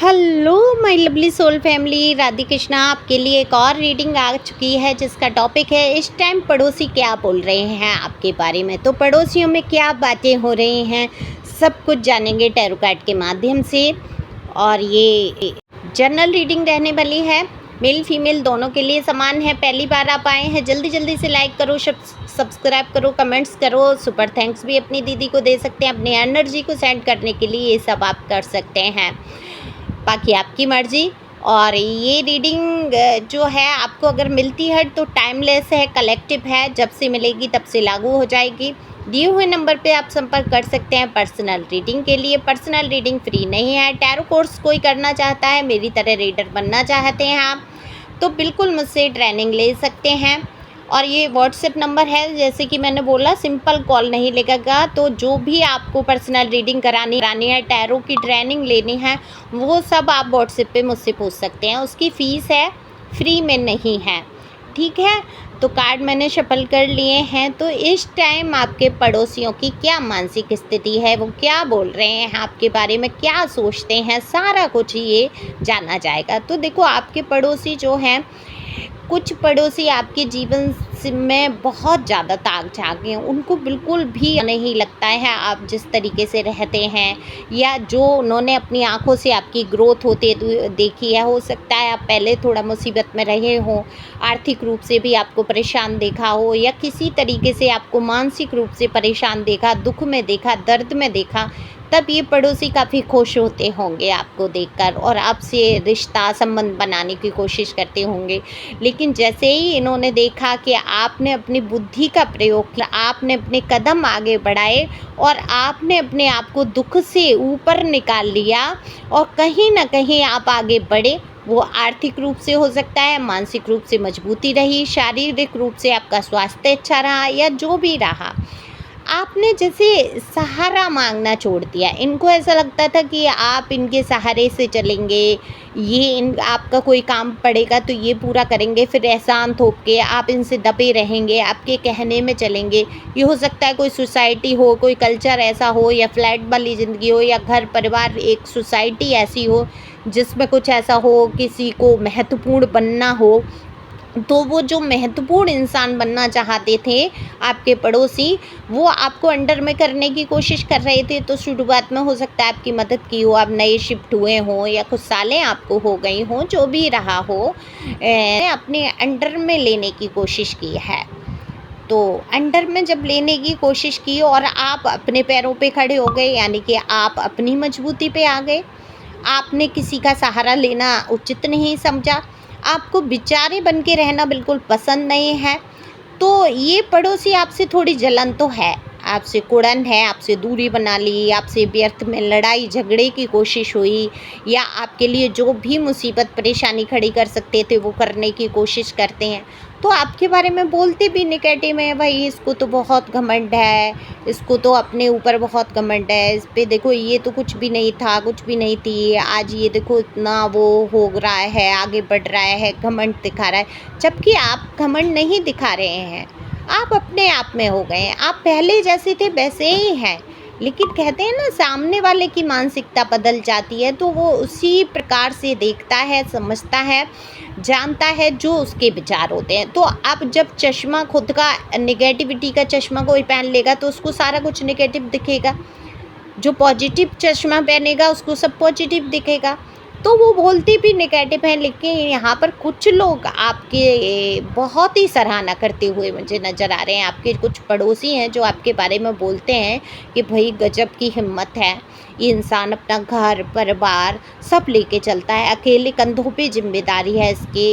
Hello my lovely soul family, Radhe Krishna आपके लिए एक और रीडिंग आ चुकी है जिसका टॉपिक है इस टाइम पड़ोसी क्या बोल रहे हैं आपके बारे में। तो पड़ोसियों में क्या बातें हो रही हैं सब कुछ जानेंगे टैरो कार्ड के माध्यम से। और ये जनरल रीडिंग रहने वाली है, मेल फीमेल दोनों के लिए समान है। पहली बार आप आए हैं जल्दी जल्दी से लाइक करो, सब्सक्राइब करो, कमेंट्स करो, सुपर थैंक्स भी अपनी दीदी को दे सकते हैं। अपनी एनर्जी को सेंड करने के लिए ये सब आप कर सकते हैं, बाकी आपकी मर्ज़ी। और ये रीडिंग जो है आपको अगर मिलती है तो टाइमलेस है, कलेक्टिव है, जब से मिलेगी तब से लागू हो जाएगी। दिए हुए नंबर पे आप संपर्क कर सकते हैं पर्सनल रीडिंग के लिए। पर्सनल रीडिंग फ्री नहीं है। टैरो कोर्स कोई करना चाहता है, मेरी तरह रीडर बनना चाहते हैं आप, तो बिल्कुल मुझसे ट्रेनिंग ले सकते हैं। और ये व्हाट्सएप नंबर है, जैसे कि मैंने बोला सिंपल कॉल नहीं लगेगा। तो जो भी आपको पर्सनल रीडिंग करानी है, टैरो की ट्रेनिंग लेनी है, वो सब आप व्हाट्सएप पे मुझसे पूछ सकते हैं। उसकी फ़ीस है, फ्री में नहीं है, ठीक है। तो कार्ड मैंने शफल कर लिए हैं। तो इस टाइम आपके पड़ोसियों की क्या मानसिक स्थिति है, वो क्या बोल रहे हैं आपके बारे में, क्या सोचते हैं, सारा कुछ ये जाना जाएगा। तो देखो आपके पड़ोसी जो हैं, कुछ पड़ोसी आपके जीवन में बहुत ज़्यादा ताक झाँक हैं। उनको बिल्कुल भी नहीं लगता है आप जिस तरीके से रहते हैं, या जो उन्होंने अपनी आँखों से आपकी ग्रोथ होते देखी है। हो सकता है आप पहले थोड़ा मुसीबत में रहे हों, आर्थिक रूप से भी आपको परेशान देखा हो, या किसी तरीके से आपको मानसिक रूप से परेशान देखा, दुख में देखा, दर्द में देखा, तब ये पड़ोसी काफ़ी खुश होते होंगे आपको देखकर और आपसे रिश्ता संबंध बनाने की कोशिश करते होंगे। लेकिन जैसे ही इन्होंने देखा कि आपने अपनी बुद्धि का प्रयोग किया, आपने अपने कदम आगे बढ़ाए और आपने अपने आप को दुख से ऊपर निकाल लिया और कहीं ना कहीं आप आगे बढ़े, वो आर्थिक रूप से हो सकता है, मानसिक रूप से मजबूती रही, शारीरिक रूप से आपका स्वास्थ्य अच्छा रहा, या जो भी रहा, आपने जैसे सहारा मांगना छोड़ दिया। इनको ऐसा लगता था कि आप इनके सहारे से चलेंगे, ये इन आपका कोई काम पड़ेगा तो ये पूरा करेंगे, फिर एहसान थोप के आप इनसे दबे रहेंगे, आपके कहने में चलेंगे। ये हो सकता है कोई सोसाइटी हो, कोई कल्चर ऐसा हो, या फ्लैट वाली ज़िंदगी हो, या घर परिवार एक सोसाइटी ऐसी हो जिसमें कुछ ऐसा हो, किसी को महत्वपूर्ण बनना हो। तो वो जो महत्वपूर्ण इंसान बनना चाहते थे आपके पड़ोसी, वो आपको अंडर में करने की कोशिश कर रहे थे। तो शुरुआत में हो सकता है आपकी मदद की हो, आप नए शिफ्ट हुए हों या कुछ सालें आपको हो गई हों, जो भी रहा हो, अपने अंडर में लेने की कोशिश की है। तो अंडर में जब लेने की कोशिश की और आप अपने पैरों पे खड़े हो गए, यानी कि आप अपनी मजबूती पे आ गए, आपने किसी का सहारा लेना उचित नहीं समझा, आपको बेचारे बन के रहना बिल्कुल पसंद नहीं है, तो ये पड़ोसी आपसे थोड़ी जलन तो है, आपसे कुड़न है, आपसे दूरी बना ली, आपसे व्यर्थ में लड़ाई झगड़े की कोशिश हुई, या आपके लिए जो भी मुसीबत परेशानी खड़ी कर सकते थे वो करने की कोशिश करते हैं। तो आपके बारे में बोलते भी निगेटिव है, भाई इसको तो बहुत घमंड है, इसको तो अपने ऊपर बहुत घमंड है, इस पे देखो ये तो कुछ भी नहीं था, कुछ भी नहीं थी, आज ये देखो इतना वो हो रहा है, आगे बढ़ रहा है, घमंड दिखा रहा है। जबकि आप घमंड नहीं दिखा रहे हैं, आप अपने आप में हो गए हैं, आप पहले जैसे थे वैसे ही हैं। लेकिन कहते हैं ना, सामने वाले की मानसिकता बदल जाती है, तो वो उसी प्रकार से देखता है, समझता है, जानता है जो उसके विचार होते हैं। तो अब जब चश्मा खुद का नेगेटिविटी का चश्मा कोई पहन लेगा तो उसको सारा कुछ नेगेटिव दिखेगा, जो पॉजिटिव चश्मा पहनेगा उसको सब पॉजिटिव दिखेगा। तो वो बोलती भी नेगेटिव है, लेकिन यहाँ पर कुछ लोग आपके बहुत ही सराहना करते हुए मुझे नज़र आ रहे हैं। आपके कुछ पड़ोसी हैं जो आपके बारे में बोलते हैं कि भाई गजब की हिम्मत है, ये इंसान अपना घर परिवार सब लेके चलता है, अकेले कंधों पे जिम्मेदारी है इसके।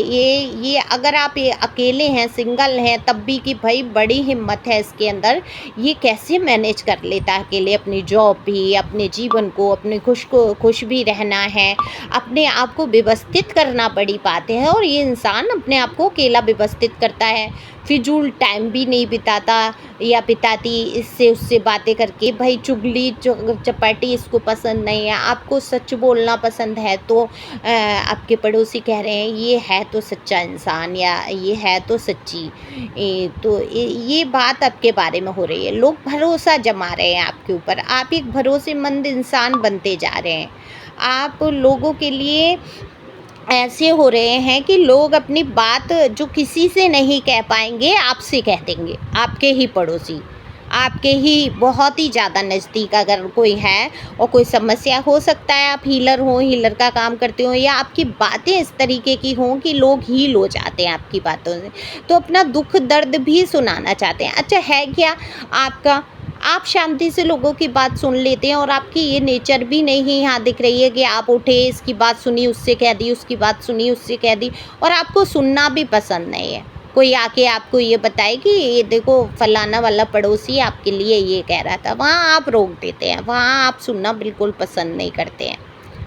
ये अगर आप ये अकेले हैं, सिंगल हैं, तब भी कि भाई बड़ी हिम्मत है इसके अंदर, ये कैसे मैनेज कर लेता है अकेले अपनी जॉब भी, अपने जीवन को, अपने खुश भी रहना है, अपने आप को व्यवस्थित करना बड़ी बात है। और ये इंसान अपने आप को अकेला व्यवस्थित करता है, फिजूल टाइम भी नहीं बिताता या बिताती इससे उससे बातें करके। भाई चुगली चपाटी इसको पसंद नहीं है, आपको सच बोलना पसंद है। तो आपके पड़ोसी कह रहे हैं ये है तो सच्चा इंसान, या ये है तो सच्ची। तो ये बात आपके बारे में हो रही है, लोग भरोसा जमा रहे हैं आपके ऊपर, आप एक भरोसेमंद इंसान बनते जा रहे हैं। आप लोगों के लिए ऐसे हो रहे हैं कि लोग अपनी बात जो किसी से नहीं कह पाएंगे आपसे कह देंगे। आपके ही पड़ोसी, आपके ही बहुत ही ज़्यादा नज़दीक अगर कोई है और कोई समस्या, हो सकता है आप हीलर हो, हीलर का काम करते हो, या आपकी बातें इस तरीके की हों कि लोग हील हो जाते हैं आपकी बातों से, तो अपना दुख दर्द भी सुनाना चाहते हैं। अच्छा है क्या आपका, आप शांति से लोगों की बात सुन लेते हैं, और आपकी ये नेचर भी नहीं यहाँ दिख रही है कि आप उठे, इसकी बात सुनी उससे कह दी, उसकी बात सुनी उससे कह दी, और आपको सुनना भी पसंद नहीं है। कोई आके आपको ये बताए कि ये देखो फलाना वाला पड़ोसी आपके लिए ये कह रहा था, वहाँ आप रोक देते हैं, वहाँ आप सुनना बिल्कुल पसंद नहीं करते हैं,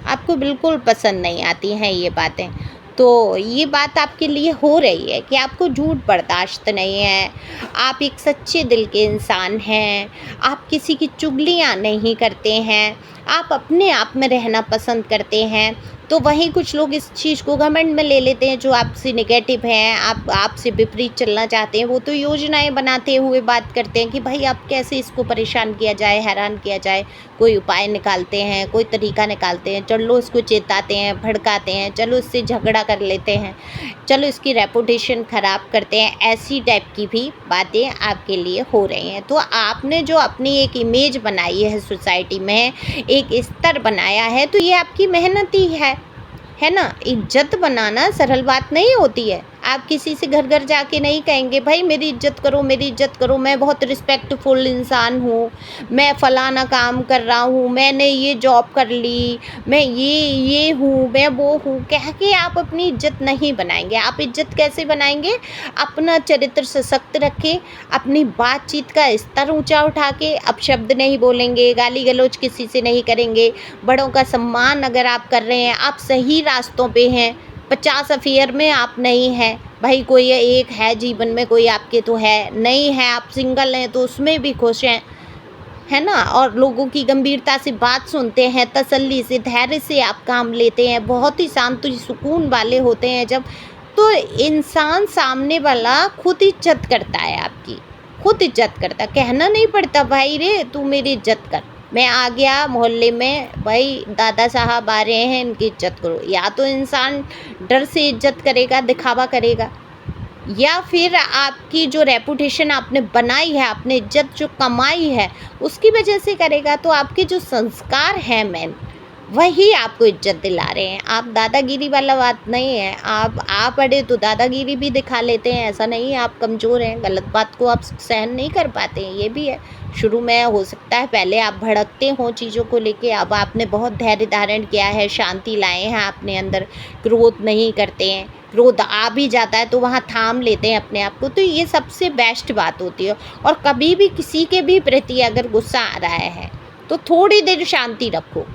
आपको बिल्कुल पसंद नहीं आती हैं ये बातें। तो ये बात आपके लिए हो रही है कि आपको झूठ बर्दाश्त नहीं है, आप एक सच्चे दिल के इंसान हैं, आप किसी की चुगलियाँ नहीं करते हैं, आप अपने आप में रहना पसंद करते हैं। तो वहीं कुछ लोग इस चीज़ को घमंड में ले लेते हैं, जो आपसे नेगेटिव हैं, आपसे विपरीत चलना चाहते हैं, वो तो योजनाएं बनाते हुए बात करते हैं कि भाई अब कैसे इसको परेशान किया जाए, हैरान किया जाए, कोई उपाय निकालते हैं, कोई तरीका निकालते हैं, चलो इसको चेताते हैं, भड़काते हैं, चलो इससे झगड़ा कर लेते हैं, चलो इसकी रेपुटेशन ख़राब करते हैं। ऐसी टाइप की भी बातें आपके लिए हो रही हैं। तो आपने जो अपनी एक इमेज बनाई है सोसाइटी में, एक स्तर बनाया है, तो ये आपकी मेहनत ही है ना। इज्जत बनाना सरल बात नहीं होती है। आप किसी से घर घर जाके नहीं कहेंगे भाई मेरी इज्जत करो, मेरी इज्जत करो, मैं बहुत रिस्पेक्टफुल इंसान हूँ, मैं फ़लाना काम कर रहा हूँ, मैंने ये जॉब कर ली, मैं ये हूँ, मैं वो हूँ, कह के आप अपनी इज्जत नहीं बनाएंगे। आप इज्जत कैसे बनाएंगे? अपना चरित्र सशक्त रखें, अपनी बातचीत का स्तर ऊंचा उठा के, अपशब्द नहीं बोलेंगे, गाली गलौज किसी से नहीं करेंगे, बड़ों का सम्मान अगर आप कर रहे हैं, आप सही रास्तों पे हैं, 50 अफेयर में आप नहीं हैं, भाई कोई एक है जीवन में, कोई आपके तो है नहीं है, आप सिंगल हैं तो उसमें भी खुश हैं, है ना। और लोगों की गंभीरता से बात सुनते हैं, तसल्ली से, धैर्य से आप काम लेते हैं, बहुत ही शांत सुकून वाले होते हैं जब, तो इंसान सामने वाला खुद इज्जत करता है आपकी, खुद इज्जत करता, कहना नहीं पड़ता भाई रे तू मेरी इज्जत कर। मैं आ गया मोहल्ले में, भाई दादा साहब आ रहे हैं इनकी इज्जत करो। या तो इंसान डर से इज्जत करेगा, दिखावा करेगा, या फिर आपकी जो रेपुटेशन आपने बनाई है, आपने इज्जत जो कमाई है उसकी वजह से करेगा। तो आपके जो संस्कार हैं मैन, वही आपको इज्जत दिला रहे हैं। आप दादागिरी वाला बात नहीं है, आप अड़े तो दादागिरी भी दिखा लेते हैं, ऐसा नहीं है आप कमज़ोर हैं, गलत बात को आप सहन नहीं कर पाते हैं, ये भी है। शुरू में हो सकता है पहले आप भड़कते हो चीज़ों को लेके, अब आपने बहुत धैर्य धारण किया है, शांति लाए हैं अपने अंदर, क्रोध नहीं करते हैं, क्रोध आ भी जाता है तो वहाँ थाम लेते हैं अपने आप को। तो ये सबसे बेस्ट बात होती है। और कभी भी किसी के भी प्रति अगर गुस्सा आ रहा है तो थोड़ी देर शांति रखो,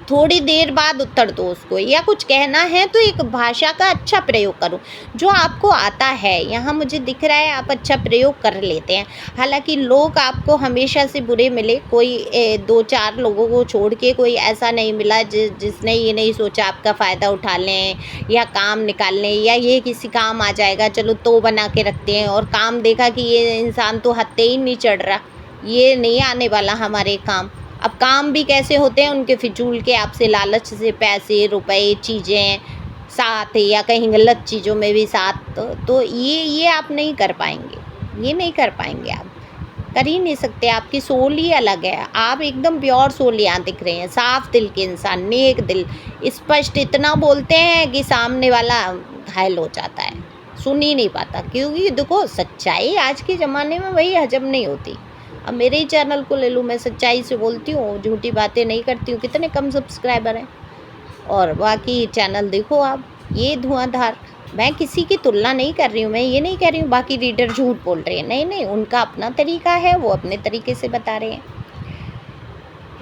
थोड़ी देर बाद उत्तर दो उसको, या कुछ कहना है तो एक भाषा का अच्छा प्रयोग करो जो आपको आता है। यहाँ मुझे दिख रहा है आप अच्छा प्रयोग कर लेते हैं। हालांकि लोग आपको हमेशा से बुरे मिले, कोई 2-4 लोगों को छोड़ के कोई ऐसा नहीं मिला जिसने ये नहीं सोचा आपका फ़ायदा उठा लें या काम निकाल लें, या ये किसी काम आ जाएगा चलो तो बना के रखते हैं, और काम देखा कि ये इंसान तो हत्ते ही नहीं चढ़ रहा, ये नहीं आने वाला हमारे काम। अब काम भी कैसे होते हैं उनके, फिजूल के आपसे लालच से पैसे रुपए चीज़ें साथ, या कहीं गलत चीज़ों में भी साथ, तो ये आप नहीं कर पाएंगे, ये नहीं कर पाएंगे, आप कर ही नहीं सकते। आपकी सोल ही अलग है, आप एकदम प्योर सोल यहाँ दिख रहे हैं, साफ दिल के इंसान, नेक दिल, स्पष्ट इतना बोलते हैं कि सामने वाला घायल हो जाता है, सुन ही नहीं पाता। क्योंकि देखो सच्चाई आज के ज़माने में वही हजम नहीं होती। अब मेरे ही चैनल को ले लूँ, मैं सच्चाई से बोलती हूँ, झूठी बातें नहीं करती हूँ, कितने कम सब्सक्राइबर हैं, और बाकी चैनल देखो आप ये धुआंधार। मैं किसी की तुलना नहीं कर रही हूँ, मैं ये नहीं कह रही हूँ बाकी रीडर झूठ बोल रहे हैं, नहीं नहीं, उनका अपना तरीका है, वो अपने तरीके से बता रहे हैं।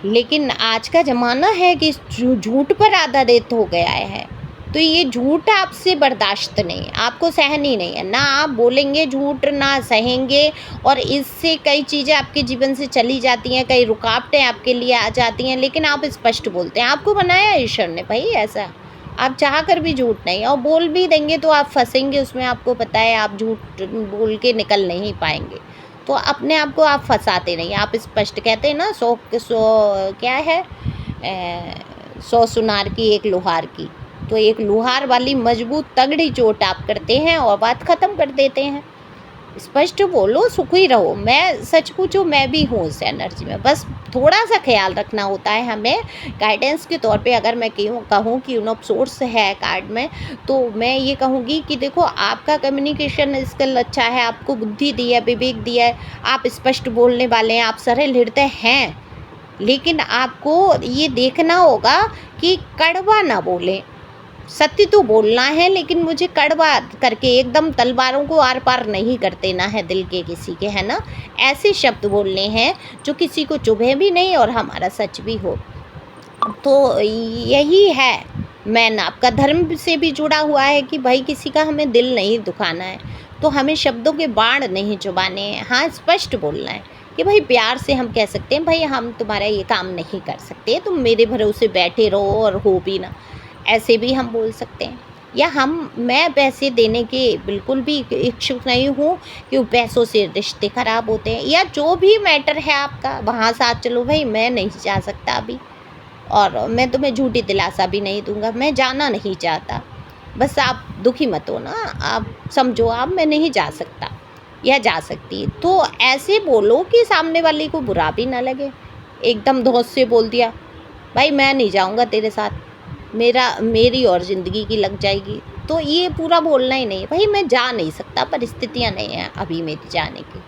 लेकिन आज का ज़माना है कि झूठ पर आधारित हो गया है, तो ये झूठ आपसे बर्दाश्त नहीं है, आपको सहन ही नहीं है, ना आप बोलेंगे झूठ ना सहेंगे, और इससे कई चीज़ें आपके जीवन से चली जाती हैं, कई रुकावटें आपके लिए आ जाती हैं, लेकिन आप स्पष्ट बोलते हैं। आपको बनाया ईश्वर ने भाई ऐसा, आप चाह कर भी झूठ नहीं, और बोल भी देंगे तो आप फंसेंगे उसमें, आपको पता है आप झूठ बोल के निकल नहीं पाएंगे। तो अपने आप को आप फंसाते नहीं, आप स्पष्ट कहते हैं ना, सो क्या है 100 सुनार की एक लोहार की। तो एक लोहार वाली मजबूत तगड़ी चोट आप करते हैं और बात ख़त्म कर देते हैं। स्पष्ट बोलो, सुखी रहो। मैं सच पूछूं, मैं भी हूँ उस एनर्जी में, बस थोड़ा सा ख्याल रखना होता है हमें गाइडेंस के तौर पे। अगर मैं कहूँ कि सोर्स है कार्ड में, तो मैं ये कहूँगी कि देखो, आपका कम्युनिकेशन स्किल अच्छा है, आपको बुद्धि दी है, विवेक दिया है, आप स्पष्ट बोलने वाले हैं, आप सरल हृदय हैं, लेकिन आपको ये देखना होगा कि कड़वा ना बोलें। सत्य तो बोलना है, लेकिन मुझे कड़वा करके एकदम तलवारों को आर पार नहीं कर देना है दिल के किसी के, है ना। ऐसे शब्द बोलने हैं जो किसी को चुभे भी नहीं और हमारा सच भी हो। तो यही है, मैन आपका धर्म से भी जुड़ा हुआ है कि भाई किसी का हमें दिल नहीं दुखाना है, तो हमें शब्दों के बाण नहीं चुबाने हैं। हाँ, स्पष्ट बोलना है कि भाई प्यार से हम कह सकते हैं, भाई हम तुम्हारा ये काम नहीं कर सकते, तुम मेरे भरोसे बैठे रहो और हो भी ना, ऐसे भी हम बोल सकते हैं। या मैं पैसे देने के बिल्कुल भी इच्छुक नहीं हूँ कि पैसों से रिश्ते ख़राब होते हैं, या जो भी मैटर है आपका वहाँ साथ चलो, भाई मैं नहीं जा सकता अभी, और मैं तुम्हें झूठी दिलासा भी नहीं दूंगा, मैं जाना नहीं चाहता, बस आप दुखी मत हो ना, आप समझो, आप मैं नहीं जा सकता या जा सकती। तो ऐसे बोलो कि सामने वाले को बुरा भी ना लगे। एकदम धौंस से बोल दिया, भाई मैं नहीं जाऊंगा तेरे साथ, मेरी और ज़िंदगी की लग जाएगी, तो ये पूरा बोलना ही नहीं है। भाई मैं जा नहीं सकता, परिस्थितियाँ नहीं हैं अभी मेरी जाने की,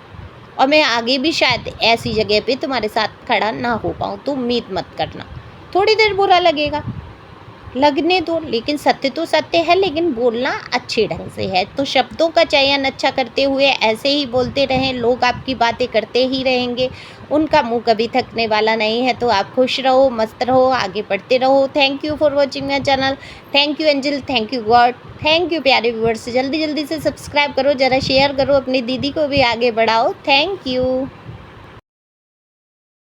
और मैं आगे भी शायद ऐसी जगह पे तुम्हारे साथ खड़ा ना हो पाऊँ, तो उम्मीद मत करना। थोड़ी देर बुरा लगेगा, लगने दो, लेकिन सत्य तो सत्य है, लेकिन बोलना अच्छे ढंग से है। तो शब्दों का चयन अच्छा करते हुए ऐसे ही बोलते रहें, लोग आपकी बातें करते ही रहेंगे, उनका मुंह कभी थकने वाला नहीं है। तो आप खुश रहो, मस्त रहो, आगे बढ़ते रहो। Thank you for watching my channel. Thank you angel, thank you God, thank you प्यारे व्यूअर्स। जल्दी जल्दी से सब्सक्राइब करो, ज़रा शेयर करो, अपनी दीदी को भी आगे बढ़ाओ। Thank you.